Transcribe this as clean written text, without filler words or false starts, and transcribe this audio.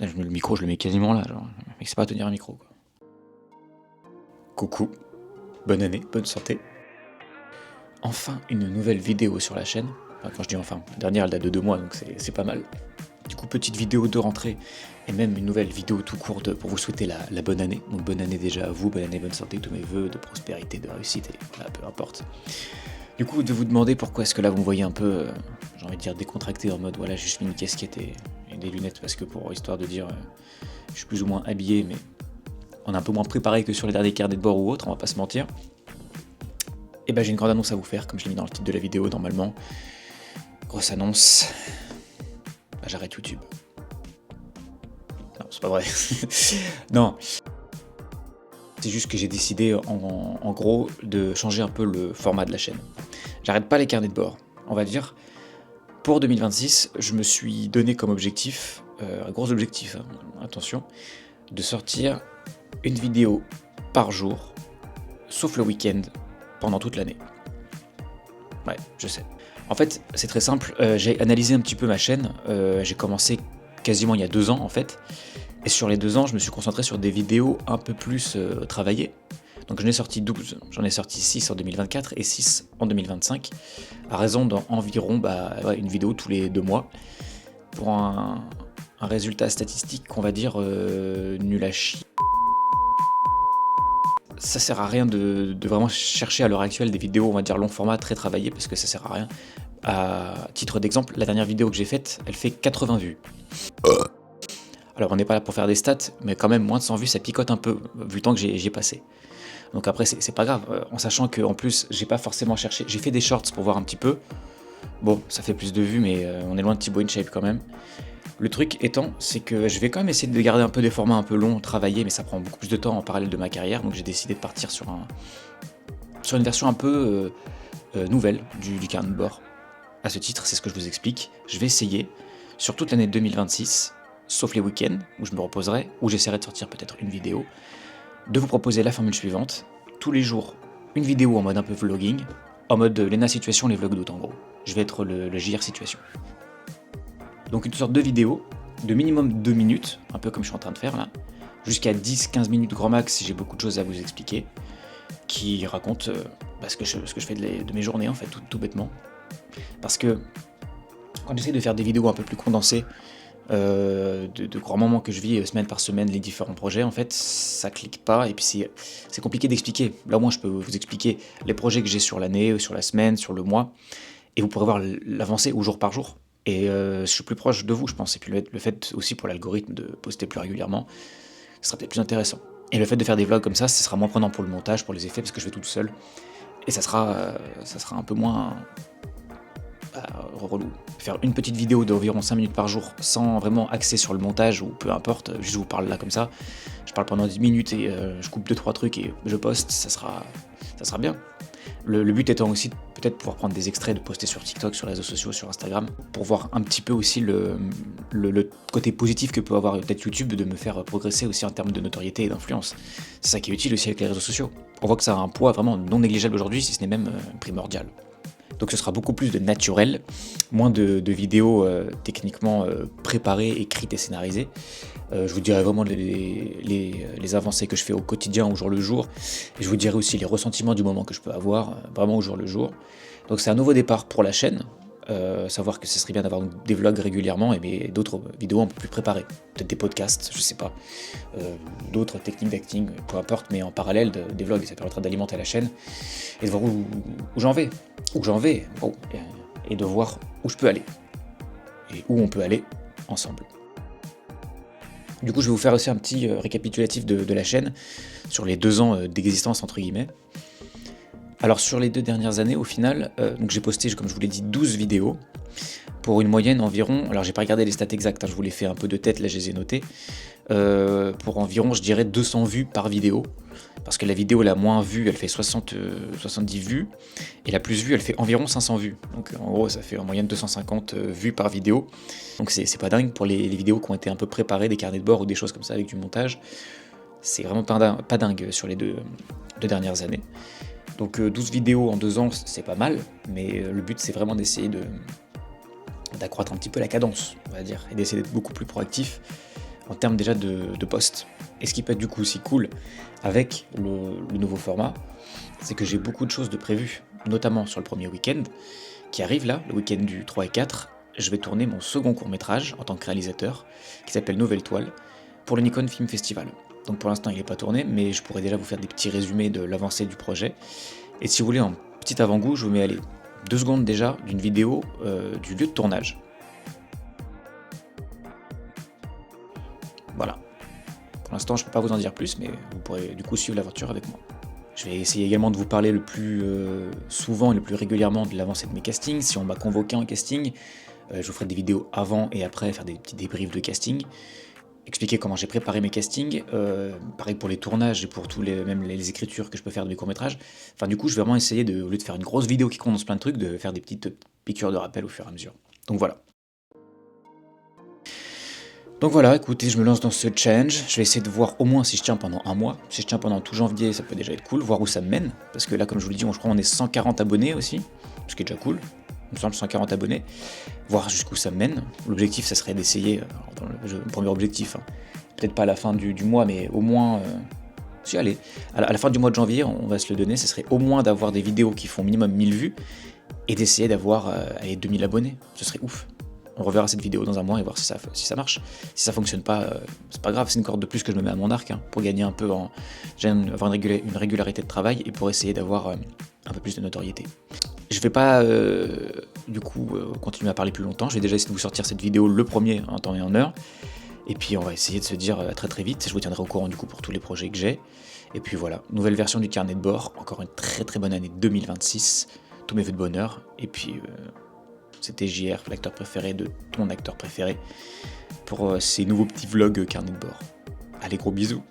Le micro, je le mets quasiment là, genre, mais c'est pas à tenir un micro, quoi. Coucou, bonne année, bonne santé. Enfin, une nouvelle vidéo sur la chaîne. Enfin, quand je dis enfin, la dernière, elle date de 2 mois, donc c'est pas mal. Du coup, petite vidéo de rentrée, et même une nouvelle vidéo tout courte pour vous souhaiter la bonne année. Donc bonne année déjà à vous, bonne année, bonne santé, tous mes vœux de prospérité, de réussite, et voilà, peu importe. Du coup, de vous demander pourquoi est-ce que là vous me voyez un peu, j'ai envie de dire décontracté, en mode voilà, j'ai juste mis une casquette et des lunettes, parce que pour histoire de dire, je suis plus ou moins habillé, mais on est un peu moins préparé que sur les derniers carnets de bord ou autres, on va pas se mentir. Et ben j'ai une grande annonce à vous faire, comme je l'ai mis dans le titre de la vidéo normalement. Grosse annonce. Bah, j'arrête YouTube. Non, c'est pas vrai. Non. C'est juste que j'ai décidé en gros de changer un peu le format de la chaîne. J'arrête pas les carnets de bord. On va dire, pour 2026, je me suis donné comme objectif, un gros objectif, hein, attention, de sortir une vidéo par jour, sauf le week-end, pendant toute l'année. Ouais, je sais. En fait, c'est très simple, j'ai analysé un petit peu ma chaîne, j'ai commencé quasiment il y a 2 ans en fait, et sur les 2 ans, je me suis concentré sur des vidéos un peu plus travaillées. Donc j'en ai sorti 12, j'en ai sorti 6 en 2024 et 6 en 2025, à raison d'environ une vidéo tous les 2 mois, pour un résultat statistique qu'on va dire nul à chier. Ça sert à rien de vraiment chercher à l'heure actuelle des vidéos, on va dire long format, très travaillées, parce que ça sert à rien. À titre d'exemple, la dernière vidéo que j'ai faite, elle fait 80 vues. Alors on n'est pas là pour faire des stats, mais quand même moins de 100 vues, ça picote un peu, vu le temps que j'y ai passé. Donc après c'est pas grave, en sachant que en plus j'ai pas forcément cherché, j'ai fait des shorts pour voir un petit peu. Bon, ça fait plus de vues, mais on est loin de Thibaut InShape quand même. Le truc étant, c'est que je vais quand même essayer de garder un peu des formats un peu longs, travaillés, mais ça prend beaucoup plus de temps en parallèle de ma carrière, donc j'ai décidé de partir sur une version un peu nouvelle du carnet de bord. À ce titre, c'est ce que je vous explique. Je vais essayer, sur toute l'année 2026, sauf les week-ends, où je me reposerai, où j'essaierai de sortir peut-être une vidéo, de vous proposer la formule suivante. Tous les jours, une vidéo en mode un peu vlogging, en mode Lena Situation, les vlogs d'août en gros. Je vais être le JR Situation. Donc une sorte de vidéo de minimum 2 minutes, un peu comme je suis en train de faire là, jusqu'à 10-15 minutes grand max si j'ai beaucoup de choses à vous expliquer, qui raconte ce que je fais de mes journées en fait, tout bêtement. Parce que quand j'essaie de faire des vidéos un peu plus condensées, de grands moments que je vis semaine par semaine, les différents projets, en fait, ça clique pas, et puis c'est compliqué d'expliquer. Là au moins je peux vous expliquer les projets que j'ai sur l'année, sur la semaine, sur le mois, et vous pourrez voir l'avancée au jour par jour. Et je suis plus proche de vous, je pense. Et puis le fait aussi pour l'algorithme de poster plus régulièrement, ce sera peut-être plus intéressant. Et le fait de faire des vlogs comme ça, ce sera moins prenant pour le montage, pour les effets, parce que je fais tout seul. Et ça sera un peu moins relou. Faire une petite vidéo d'environ 5 minutes par jour, sans vraiment axer sur le montage, ou peu importe, juste je vous parle là comme ça. Je parle pendant 10 minutes et je coupe 2-3 trucs et je poste, ça sera bien. Le but étant aussi peut-être pouvoir prendre des extraits, de poster sur TikTok, sur les réseaux sociaux, sur Instagram, pour voir un petit peu aussi le côté positif que peut avoir peut-être YouTube, de me faire progresser aussi en termes de notoriété et d'influence. C'est ça qui est utile aussi avec les réseaux sociaux. On voit que ça a un poids vraiment non négligeable aujourd'hui, si ce n'est même primordial. Donc ce sera beaucoup plus de naturel, moins de vidéos techniquement préparées, écrites et scénarisées. Je vous dirai vraiment les avancées que je fais au quotidien, au jour le jour. Et je vous dirai aussi les ressentiments du moment que je peux avoir, vraiment au jour le jour. Donc c'est un nouveau départ pour la chaîne. Savoir que ce serait bien d'avoir des vlogs régulièrement et d'autres vidéos un peu plus préparées. Peut-être des podcasts, je sais pas. D'autres techniques d'acting, peu importe, mais en parallèle des vlogs. Ça permettra d'alimenter la chaîne et de voir où j'en vais. Et de voir où je peux aller. Et où on peut aller ensemble. Du coup, je vais vous faire aussi un petit récapitulatif de la chaîne sur les 2 ans d'existence, entre guillemets. Alors sur les 2 dernières années, au final, donc j'ai posté, comme je vous l'ai dit, 12 vidéos, pour une moyenne environ, alors j'ai pas regardé les stats exactes, hein, je vous les fais un peu de tête, là je les ai notées, pour environ, je dirais, 200 vues par vidéo, parce que la vidéo la moins vue, elle fait 70 vues, et la plus vue, elle fait environ 500 vues, donc en gros ça fait en moyenne 250 vues par vidéo, donc c'est pas dingue pour les vidéos qui ont été un peu préparées, des carnets de bord ou des choses comme ça avec du montage, c'est vraiment pas dingue sur les deux dernières années. Donc 12 vidéos en 2 ans, c'est pas mal, mais le but c'est vraiment d'essayer d'accroître un petit peu la cadence, on va dire, et d'essayer d'être beaucoup plus proactif en termes déjà de posts. Et ce qui peut être du coup aussi cool avec le nouveau format, c'est que j'ai beaucoup de choses de prévues, notamment sur le premier week-end, qui arrive là, le week-end du 3 et 4, je vais tourner mon second court-métrage en tant que réalisateur, qui s'appelle Nouvelle Toile, pour le Nikon Film Festival. Donc pour l'instant il n'est pas tourné, mais je pourrais déjà vous faire des petits résumés de l'avancée du projet. Et si vous voulez un petit avant-goût, je vous mets 2 secondes déjà d'une vidéo du lieu de tournage. Voilà. Pour l'instant je ne peux pas vous en dire plus, mais vous pourrez du coup suivre l'aventure avec moi. Je vais essayer également de vous parler le plus souvent et le plus régulièrement de l'avancée de mes castings. Si on m'a convoqué en casting, je vous ferai des vidéos avant et après, faire des petits débriefs de casting, expliquer comment j'ai préparé mes castings, pareil pour les tournages et pour même les écritures que je peux faire de mes courts-métrages. Enfin du coup, je vais vraiment essayer, au lieu de faire une grosse vidéo qui condense plein de trucs, de faire des petites piqûres de rappel au fur et à mesure. Donc voilà. Donc voilà, écoutez, je me lance dans ce challenge, je vais essayer de voir au moins si je tiens pendant un mois. Si je tiens pendant tout janvier, ça peut déjà être cool, voir où ça me mène, parce que là, comme je vous le dis, je crois qu'on est 140 abonnés aussi, ce qui est déjà cool, il me semble 140 abonnés, voir jusqu'où ça me mène. L'objectif, ça serait d'essayer, le premier objectif, hein, peut-être pas à la fin du mois, mais au moins, si allez, à la fin du mois de janvier, on va se le donner, ce serait au moins d'avoir des vidéos qui font minimum 1000 vues, et d'essayer d'avoir 2000 abonnés, ce serait ouf. On reverra cette vidéo dans un mois et voir si ça marche. Si ça fonctionne pas, c'est pas grave, c'est une corde de plus que je me mets à mon arc, hein, pour gagner un peu j'aime avoir une régularité de travail et pour essayer d'avoir un peu plus de notoriété. Je vais pas du coup continuer à parler plus longtemps, je vais déjà essayer de vous sortir cette vidéo le premier en temps et en heure. Et puis on va essayer de se dire à très très vite, je vous tiendrai au courant du coup pour tous les projets que j'ai. Et puis voilà, nouvelle version du carnet de bord, encore une très très bonne année 2026, tous mes vœux de bonheur, et puis c'était JR, l'acteur préféré de ton acteur préféré, pour ces nouveaux petits vlogs carnet de bord. Allez, gros bisous.